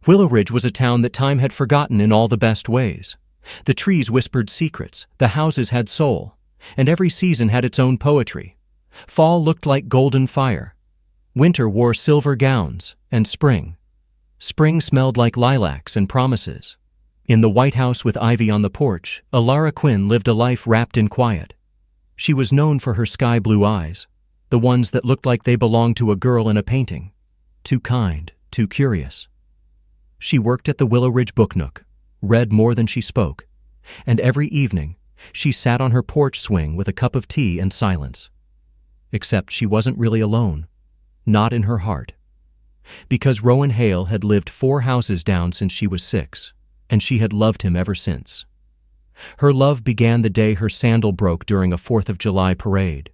Willowridge was a town that time had forgotten in all the best ways. The trees whispered secrets, the houses had soul, and every season had its own poetry. Fall looked like golden fire. Winter wore silver gowns, and spring smelled like lilacs and promises. In the White House with ivy on the porch, Elara Quinn lived a life wrapped in quiet. She was known for her sky-blue eyes, the ones that looked like they belonged to a girl in a painting. Too kind, too curious. She worked at the Willowridge book nook, read more than she spoke, and every evening she sat on her porch swing with a cup of tea and silence. Except she wasn't really alone, not in her heart. Because Rowan Hale had lived 4 houses down since she was 6, and she had loved him ever since. Her love began the day her sandal broke during a 4th of July parade.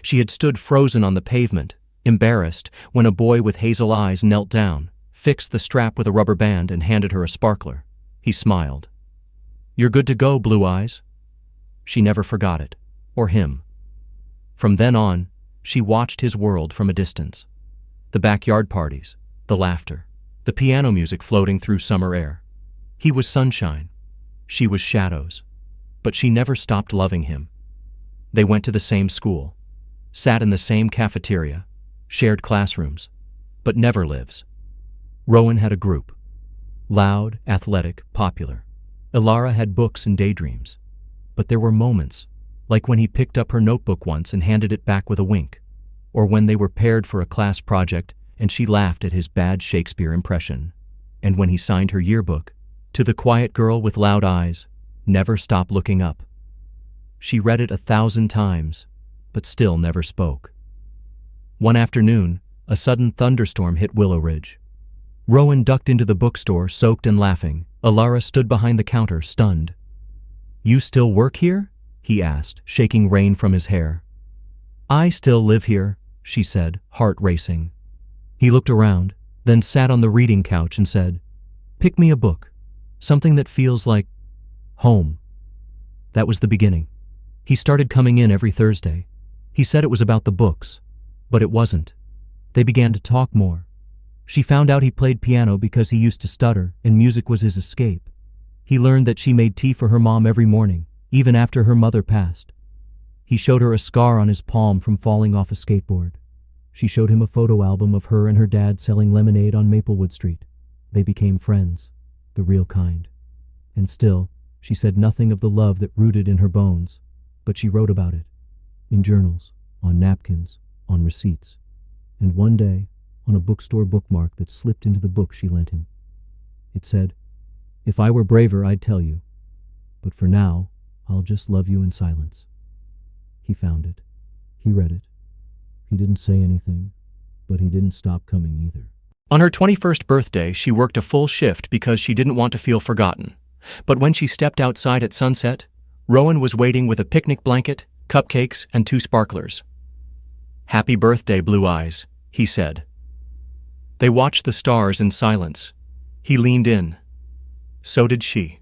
She had stood frozen on the pavement, embarrassed, when a boy with hazel eyes knelt down, fixed the strap with a rubber band, and handed her a sparkler. He smiled. "You're good to go, Blue Eyes." She never forgot it, or him. From then on, she watched his world from a distance. The backyard parties, the laughter, the piano music floating through summer air. He was sunshine. She was shadows. But she never stopped loving him. They went to the same school, sat in the same cafeteria, shared classrooms, but never lives. Rowan had a group. Loud, athletic, popular. Elara had books and daydreams. But there were moments, like when he picked up her notebook once and handed it back with a wink, or when they were paired for a class project and she laughed at his bad Shakespeare impression, and when he signed her yearbook. To the quiet girl with loud eyes, never stop looking up. She read it 1,000 times, but still never spoke. One afternoon, a sudden thunderstorm hit Willowridge. Rowan ducked into the bookstore, soaked and laughing. Elara stood behind the counter, stunned. "You still work here?" he asked, shaking rain from his hair. "I still live here," she said, heart racing. He looked around, then sat on the reading couch and said, "Pick me a book. Something that feels like home." That was the beginning. He started coming in every Thursday. He said it was about the books, but it wasn't. They began to talk more. She found out he played piano because he used to stutter, and music was his escape. He learned that she made tea for her mom every morning, even after her mother passed. He showed her a scar on his palm from falling off a skateboard. She showed him a photo album of her and her dad selling lemonade on Maplewood Street. They became friends. The real kind. And still, she said nothing of the love that rooted in her bones, but she wrote about it. In journals, on napkins, on receipts, and one day, on a bookstore bookmark that slipped into the book she lent him. It said, "If I were braver, I'd tell you. But for now, I'll just love you in silence." He found it. He read it. He didn't say anything, but he didn't stop coming either. On her 21st birthday, she worked a full shift because she didn't want to feel forgotten. But when she stepped outside at sunset, Rowan was waiting with a picnic blanket, cupcakes, and 2 sparklers. "Happy birthday, Blue Eyes," he said. They watched the stars in silence. He leaned in. So did she.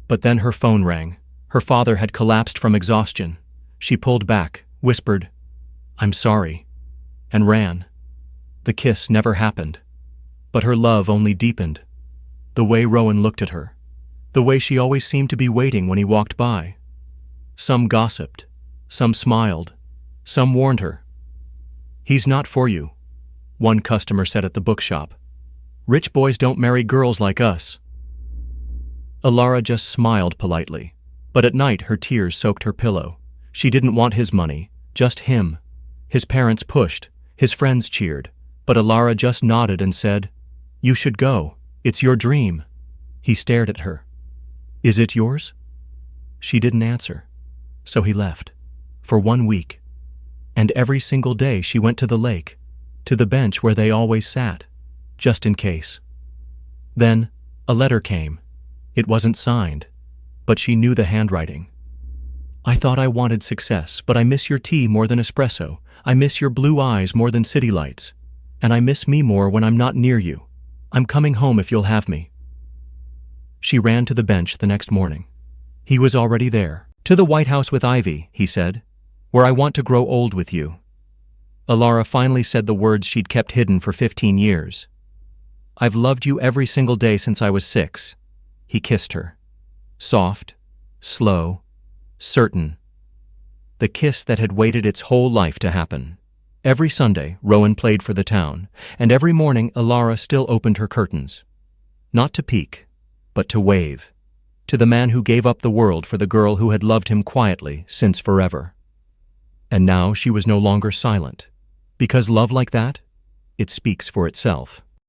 But then her phone rang. Her father had collapsed from exhaustion. She pulled back, whispered, "I'm sorry," and ran. The kiss never happened. But her love only deepened. The way Rowan looked at her. The way she always seemed to be waiting when he walked by. Some gossiped. Some smiled. Some warned her. "He's not for you," one customer said at the bookshop. "Rich boys don't marry girls like us." Elara just smiled politely. But at night her tears soaked her pillow. She didn't want his money, just him. His parents pushed. His friends cheered. But Elara just nodded and said, "You should go. It's your dream." He stared at her. "Is it yours?" She didn't answer. So he left. For 1 week. And every single day she went to the lake, to the bench where they always sat, just in case. Then, a letter came. It wasn't signed, but she knew the handwriting. "I thought I wanted success, but I miss your tea more than espresso. I miss your blue eyes more than city lights. And I miss me more when I'm not near you. I'm coming home if you'll have me." She ran to the bench the next morning. He was already there. "To the White House with ivy," he said, "where I want to grow old with you." Elara finally said the words she'd kept hidden for 15 years. I've loved you every single day since I was 6. He kissed her. Soft, slow, certain. The kiss that had waited its whole life to happen. Every Sunday, Rowan played for the town, and every morning Elara still opened her curtains. Not to peek, but to wave. To the man who gave up the world for the girl who had loved him quietly since forever. And now she was no longer silent. Because love like that, it speaks for itself.